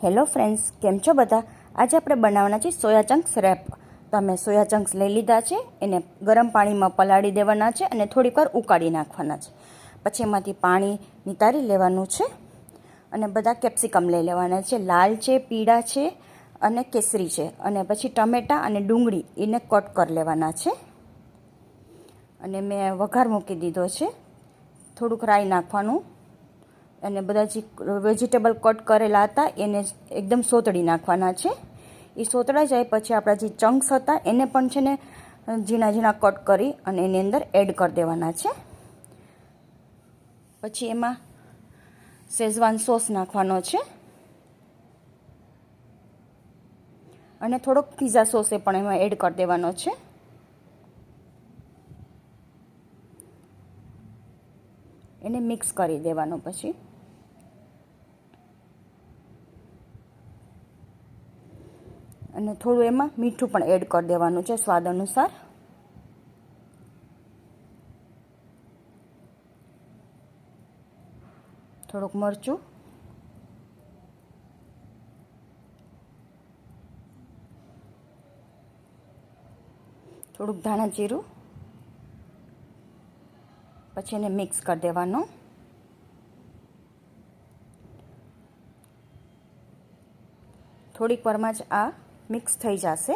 Hello friends, કેમ છો બધા? આજે આપણે બનાવવાના છે સોયા ચંક્સ રેપ. તો અમે સોયા ચંક્સ લઈ લીધા છે, એને ગરમ પાણીમાં પલાળી દેવાના છે અને થોડીક વાર ઉકાળી નાખવાના છે. પછી એમાંથી પાણી નિતારી લેવાનું છે અને બધા કેપ્સિકમ લઈ લેવાના છે. લાલ છે, પીળા છે અને કેસરી છે. અને પછી ટમેટાં અને ડુંગળી એને કટ કરી લેવાના છે. અને મેં વઘાર મૂકી દીધો છે. થોડુંક રાઈ નાખવાનું અને બધા જે વેજીટેબલ કટ કરેલા હતા એને એકદમ સોતળી નાખવાના છે. એ સોતળાઈ જાય પછી આપણા જે ચંક્સ હતા એને પણ છે ને ઝીણા ઝીણા કટ કરી અને એની અંદર એડ કરી દેવાના છે. પછી એમાં શેઝવાન સોસ નાખવાનો છે અને થોડોક પિઝા સોસ એ પણ એમાં એડ કરી દેવાનો છે. એને મિક્સ કરી દેવાનો પછી અને થોડું એમાં મીઠું પણ એડ કરી દેવાનું છે સ્વાદ અનુસાર. થોડુંક મરચું, થોડુંક ધાણા જીરું, પછી એને મિક્સ કરી દેવાનું. થોડીક વારમાં જ આ મિક્સ થઈ જશે.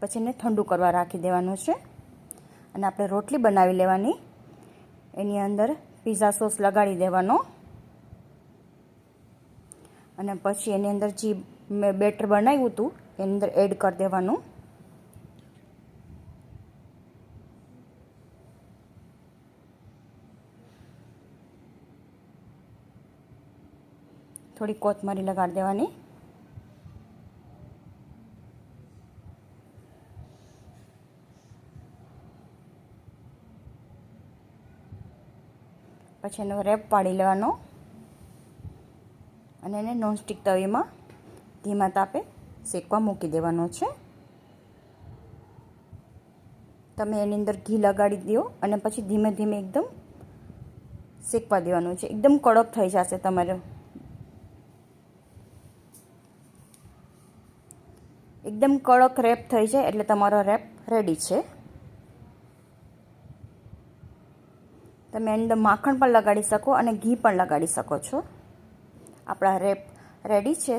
પછી એને ઠંડુ કરવા રાખી દેવાનું છે અને આપણે રોટલી બનાવી લેવાની. એની અંદર પિઝા સોસ લગાડી દેવાનો અને પછી એની અંદર જે મેં બેટર બનાવ્યું હતું એની અંદર એડ કરી દેવાનું. થોડી કોથમરી લગાડી દેવાની. પછી એનો રેપ પાડી લેવાનો અને એને નોનસ્ટિક તવીમાં ધીમા તાપે શેકવા મૂકી દેવાનો છે. તમે એની અંદર ઘી લગાડી દો અને પછી ધીમે ધીમે એકદમ શેકવા દેવાનું છે. એકદમ કડક થઈ જશે તમારે. એકદમ કડક રેપ થઈ જાય એટલે તમારો રેપ રેડી છે. તમે એની અંદર માખણ પણ લગાડી શકો અને ઘી પણ લગાડી શકો છો. આપણા રેપ રેડી છે.